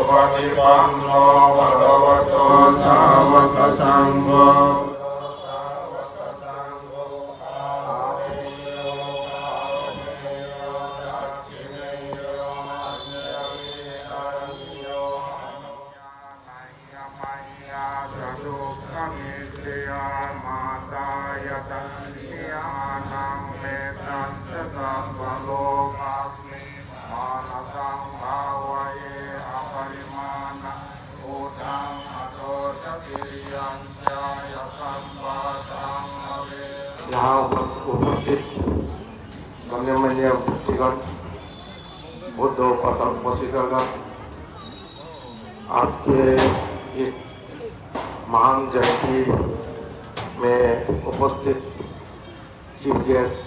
सुपतिपन्नो भगवतो सावक संघो यहाँ उपस्थित गण्यमान्य व्यक्तिगण, बुद्ध उपासिकागण, आज के इस महान जयंती में उपस्थित चीफ गेस्ट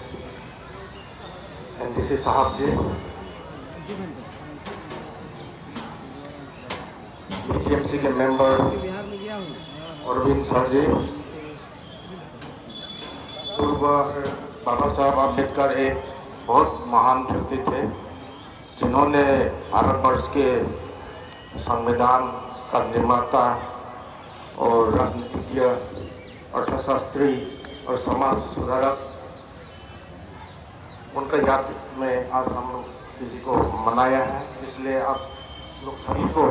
एनडीसी साहब जी, बीटीएमसी के मेंबर अरविंद सर जी, पूर्व बाबा साहब अम्बेडकर एक बहुत महान व्यक्ति थे जिन्होंने भारतवर्ष के संविधान का निर्माता और राजनीतिज्ञ, अर्थशास्त्री और समाज सुधारक, उनका याद में आज हम लोग किसी को मनाया है। इसलिए आप लोग सभी को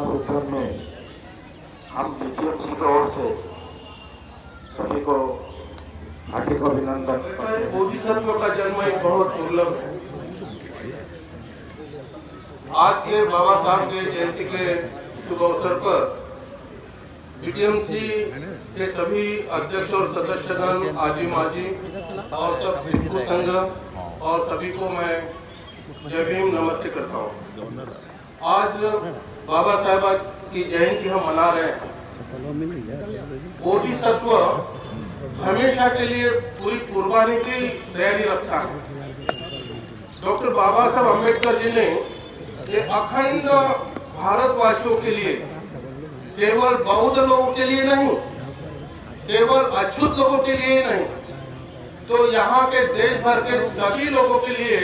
उत्तर में हम बीटीएमसी की ओर से सभी को हार्दिक अभिनंदन। बोधिसत्व का जन्म एक बहुत दुर्लभ है। आज के बाबा साहब के जयंती के शुभ अवसर पर बीटीएमसी के सभी अध्यक्ष और सदस्यगण, आजी माजी और सब भिक्षु संघ और सभी को मैं जय भीम नमस्ते करता हूँ। आज बाबा साहब की जयंती हम मना रहे हैं। बोधिसत्व हमेशा के लिए पूरी कुर्बानी की तैयारी रखता है। डॉक्टर बाबा साहब अम्बेडकर जी ने ये अखंड भारतवासियों के लिए, केवल बौद्ध लोगों के लिए नहीं, केवल अछूत लोगों के लिए नहीं, तो यहाँ के देश भर के सभी लोगों के लिए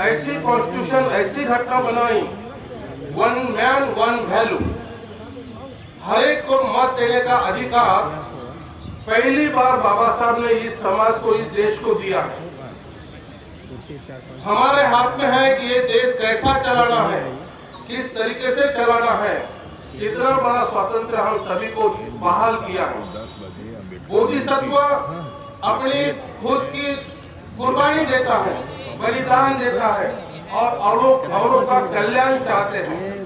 ऐसी कॉन्स्टिट्यूशन, ऐसी घटना बनाई, वन मैन वन वैल्यू, हर एक को मत देने का अधिकार पहली बार बाबा साहब ने इस समाज को, इस देश को दिया है। हमारे हाथ में है कि ये देश कैसा चलाना है, किस तरीके से चलाना है। इतना बड़ा स्वातंत्र हम सभी को बहाल किया है। बोधिसत्व अपनी खुद की कुर्बानी देता है, बलिदान देता है और औरों का कल्याण चाहते हैं।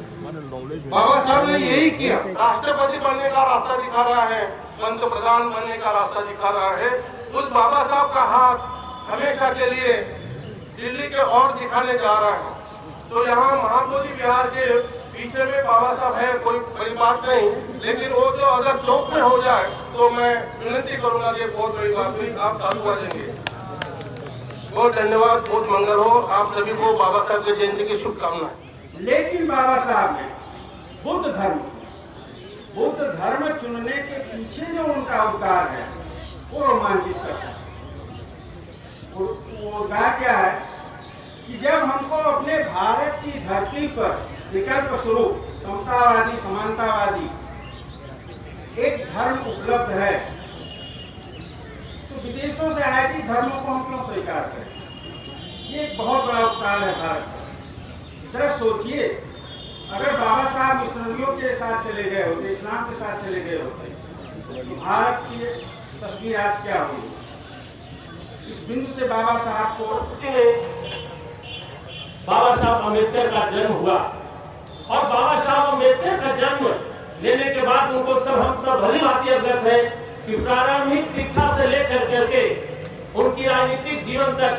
बाबा साहब ने यही किया। राष्ट्रपति बनने का रास्ता दिखा रहा है, पंतप्रधान बनने का रास्ता दिखा रहा है। उस बाबा साहब का हाथ हमेशा के लिए दिल्ली के और दिखाने जा रहा है। तो यहाँ महाबोधि विहार के पीछे में बाबा साहब है, कोई बड़ी बात नहीं, लेकिन वो जो अगर चौक में हो जाए तो मैं विनती करूंगा कि बहुत बड़ी बात हुई, आप साधुवाद देंगे। बहुत धन्यवाद, बहुत मंगल हो आप सभी को। बाबा साहब की जयंती की शुभकामनाएं। लेकिन बाबा साहब ने बुद्ध धर्म चुनने के पीछे जो उनका अवतार है वो रोमांचित करता है। वो क्या है कि जब हमको अपने भारत की धरती पर विकल्प स्वरूप समतावादी, समानतावादी एक धर्म उपलब्ध है, तो विदेशों से आयातित धर्मों को हम क्यों स्वीकार करें? ये एक बहुत बड़ा अवतार है भारत का। जरा सोचिए, अगर बाबा साहब मिशनरियों के साथ चले गए होते, इस्लाम के साथ चले गए होते, तो भारत की तस्वीर आज क्या हुई? इस बिंदु से बाबा साहब को बाबा साहब अम्बेडकर का जन्म हुआ और बाबा साहब अम्बेडकर का जन्म लेने के बाद उनको हम सब भली भांति अवगत है कि प्रारंभिक शिक्षा से लेकर करके उनकी राजनीतिक जीवन तक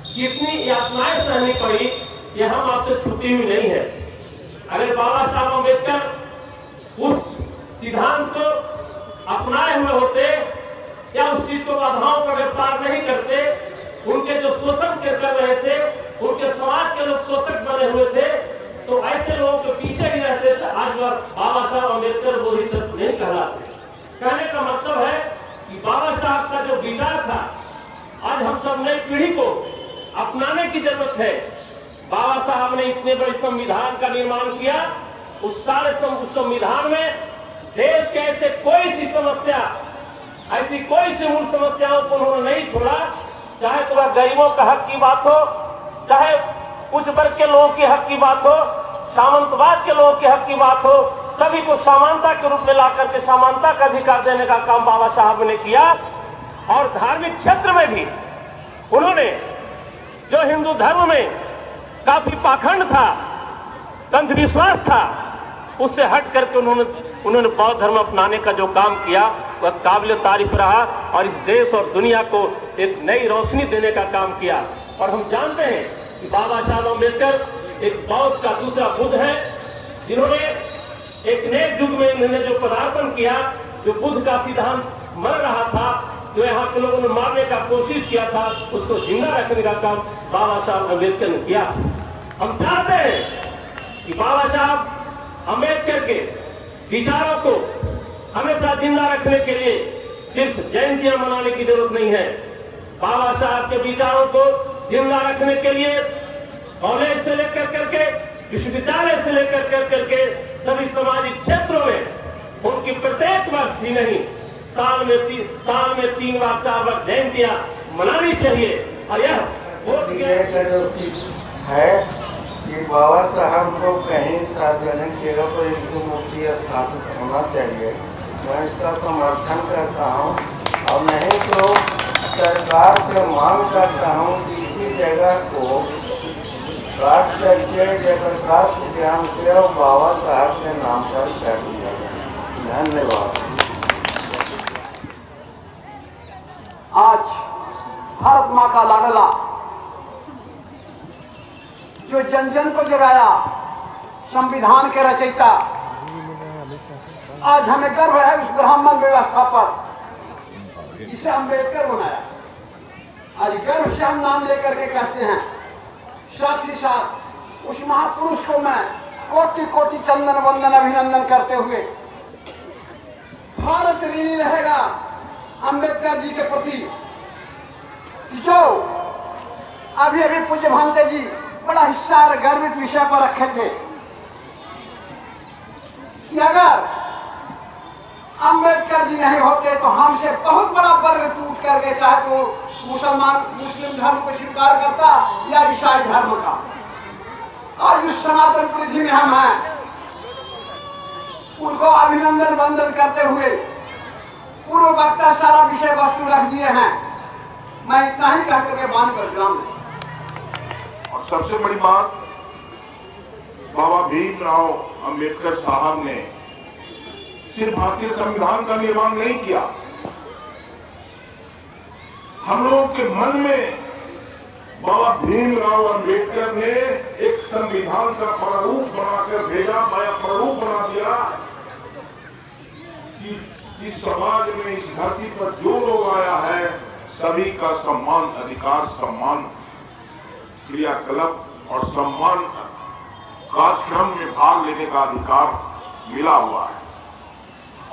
कितनी यातनाएं सहनी पड़ी, ये हम आपसे छूटी हुई नहीं है। अगर बाबा साहब अम्बेडकर उस सिद्धांत को अपनाए हुए होते या उस चीज को बाधाओं का व्यापार नहीं करते, उनके जो शोषण कर रहे थे, उनके समाज के लोग शोषक बने हुए थे, तो ऐसे लोगों के पीछे ही रहते थे। आज बाबा साहब अम्बेडकर बोधिसत्व नहीं कहलाते। कहने का मतलब है कि बाबा साहब का जो विचार था, आज हम सब नई पीढ़ी को अपनाने की जरूरत है। बाबा साहब ने इतने बड़े संविधान का निर्माण किया। उस सारे संविधान में देश के ऐसे कोई सी समस्या, ऐसी कोई सी मूल समस्याओं को उन्होंने नहीं छोड़ा, चाहे तो वह गरीबों का हक की बात हो, चाहे उच्च वर्ग के लोगों के हक की बात हो, सामंतवाद के लोगों के हक की बात हो, सभी को समानता के रूप में ला करके समानता का अधिकार देने का काम बाबा साहब ने किया। और धार्मिक क्षेत्र में भी उन्होंने जो हिंदू धर्म में काफी पाखंड था, अंधविश्वास था, उससे हट करके उन्होंने बौद्ध धर्म अपनाने का जो काम किया वह काबिल तारीफ रहा और इस देश और दुनिया को एक नई रोशनी देने का काम किया। और हम जानते हैं कि बाबा साहब अम्बेडकर एक बौद्ध का दूसरा बुद्ध है, जिन्होंने एक नए युग में इन्होंने जो पदार्पण किया, जो बुद्ध का सिद्धांत मर रहा था, जो यहाँ के लोगों ने मारने का कोशिश किया था, उसको जिंदा रखने का काम बाबा साहब अम्बेडकर ने किया। हम चाहते हैं कि बाबा साहब अम्बेडकर के विचारों को हमेशा जिंदा रखने के लिए सिर्फ जयंतियां मनाने की जरूरत नहीं है। बाबा साहब के विचारों को जिंदा रखने के लिए कॉलेज से लेकर करके, विश्वविद्यालय से लेकर करके सभी सामाजिक क्षेत्रों में उनकी प्रत्येक वर्ष ही नहीं, साल में 3 बार 4 बार जयंतियां मनानी चाहिए। और यह है कि बाबा साहब को कहीं सार्वजनिक जगह पर इनकी मूर्ति स्थापित होना चाहिए। मैं इसका समर्थन करता हूँ और नहीं तो सरकार से मांग करता हूँ कि इसी जगह को काट करके जयप्रकाश उद्यान से और बाबा साहब के नाम पर कर दिया जाए। धन्यवाद। आज भारत माँ का लाडला जो जन जन को जगाया, संविधान के रचयिता, आज हमें गर्व है उस ब्राह्मण व्यवस्था पर जिसे अम्बेडकर बनाया। आज गर्व से हम नाम लेकर के कहते हैं। साथ ही साथ उस महापुरुष को मैं कोटि कोटि चंदन वंदन अभिनंदन करते हुए भारत ऋणी रहेगा अम्बेडकर जी के प्रति, जो अभी अभी पूज्य भांते जी बड़ा हिस्सा गर्वित विषय पर रखे थे कि अगर अम्बेडकर जी नहीं होते तो हमसे बहुत बड़ा वर्ग टूट करके, चाहे तो मुस्लिम धर्म को स्वीकार करता या ईसाई धर्म का। आज उस सनातन पृथ्वी में हम हैं, उनको अभिनंदन वंदन करते हुए पूर्व वक्ता सारा विषय वस्तु रख दिए हैं। मैं इतना ही कह करके बात कर रहा हूँ। और सबसे बड़ी बात, बाबा भीमराव अंबेडकर साहब ने सिर्फ भारतीय संविधान का निर्माण नहीं किया, हम लोगों के मन में बाबा भीमराव अंबेडकर ने एक संविधान का प्रारूप बनाकर भेजा, प्रारूप बना दिया कि इस समाज में, इस धरती पर जो लोग आया है सभी का सम्मान, अधिकार, सम्मान, क्रियाकलाप और सम्मान कार्यक्रम में भाग लेने का अधिकार मिला हुआ है।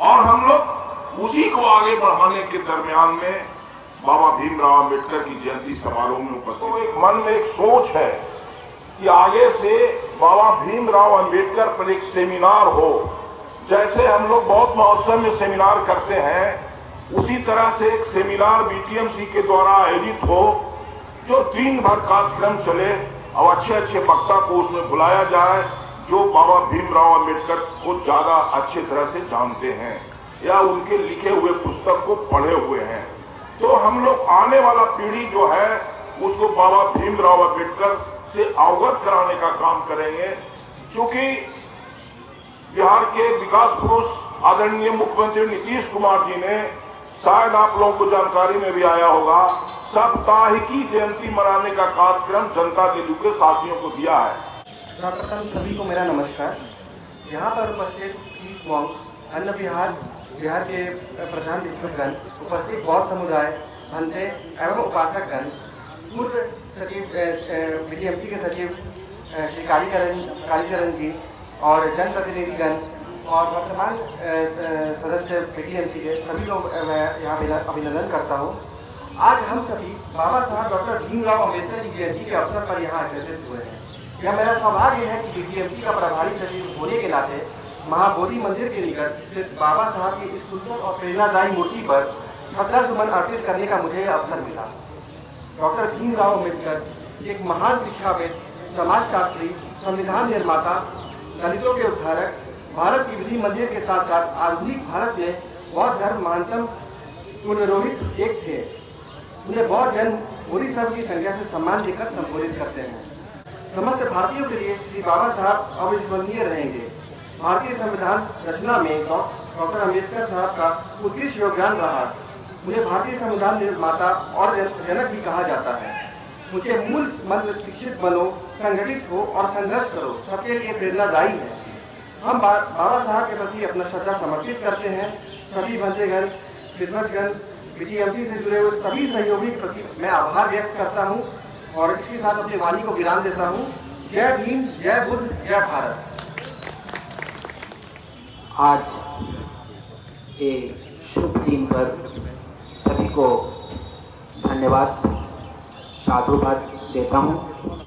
और हम लोग उसी को आगे बढ़ाने के दरमियान में बाबा भीमराव अंबेडकर की जयंती समारोह में उपस्थित, तो एक मन में एक सोच है कि आगे से बाबा भीमराव अंबेडकर पर एक सेमिनार हो। जैसे हम लोग बौद्ध महोत्सव में सेमिनार करते हैं, उसी तरह से एक सेमिनार बीटीएमसी के द्वारा आयोजित हो, जो दिन भर कार्यक्रम चले और अच्छे अच्छे वक्ता को उसमें बुलाया जाए जो बाबा भीमराव अंबेडकर को ज्यादा अच्छे तरह से जानते हैं या उनके लिखे हुए पुस्तक को पढ़े हुए हैं। तो हम लोग आने वाला पीढ़ी जो है उसको बाबा भीमराव अंबेडकर से अवगत कराने का काम करेंगे। क्योंकि बिहार के विकास पुरुष आदरणीय मुख्यमंत्री नीतीश कुमार जी ने, शायद आप लोगों को जानकारी में भी आया होगा, साप्ताहिकी जयंती मनाने का कार्यक्रम जनता दल के साथियों को दिया है। सर्वप्रथम सभी को मेरा नमस्कार। यहाँ पर उपस्थित अन्य बिहार के प्रधान शिक्षकगण, उपस्थित बौद्ध समुदाय, भंते एवं उपासकगण, पूर्व सचिव बीटीएमसी के सचिव श्री कालीचरण जी और जनप्रतिनिधिगण और वर्तमान सदस्य बीटीएमसी के सभी लोग मैं यहाँ अभिनंदन करता हूँ। आज हम सभी बाबा साहब डॉक्टर भीमराव अम्बेडकर की जयंती के अवसर पर यहाँ एकत्रित हुए हैं। यह मेरा सौभाग्य है कि बीटीएमसी का प्रभारी सचिव होने के नाते महाबोधि मंदिर के निकट स्थित बाबा साहब की इस सुंदर और प्रेरणादायी मूर्ति पर श्रद्धासुमन अर्पित करने का मुझे अवसर मिला। डॉक्टर भीमराव अम्बेडकर एक महान शिक्षाविद, समाजशास्त्री, संविधान निर्माता, दलितों के उद्धारक, भारत की विधि मंदिर के साथ साथ आधुनिक भारत में बौद्ध धर्म महानतम पुनरोहित एक थे। उन्हें बौद्ध जन बोधि सर्व की संज्ञा से सम्मान देकर संबोधित करते हैं। समस्त भारतीयों के लिए श्री बाबा साहब अविस्मरणीय रहेंगे। भारतीय संविधान रचना में डॉक्टर अम्बेडकर साहब का उत्कृष्ट योगदान रहा। उन्हें भारतीय संविधान निर्माता और जनक भी कहा जाता है। उनके मूल मंत्र शिक्षित बनो, संगठित हो और संघर्ष करो सबके लिए प्रेरणादायी है। हम बाबा साहब के प्रति अपना श्रद्धा समर्पित करते हैं। सभी बंधुगण, खिदमतगण, बीटीएमसी से जुड़े हुए सभी सहयोगी के प्रति मैं आभार व्यक्त करता हूँ और इसके साथ अपनी वाणी को विराम देता हूँ। जय भीम, जय बुद्ध, जय भारत। आज के शुभ दिन पर सभी को धन्यवाद साधुवाद देता हूँ।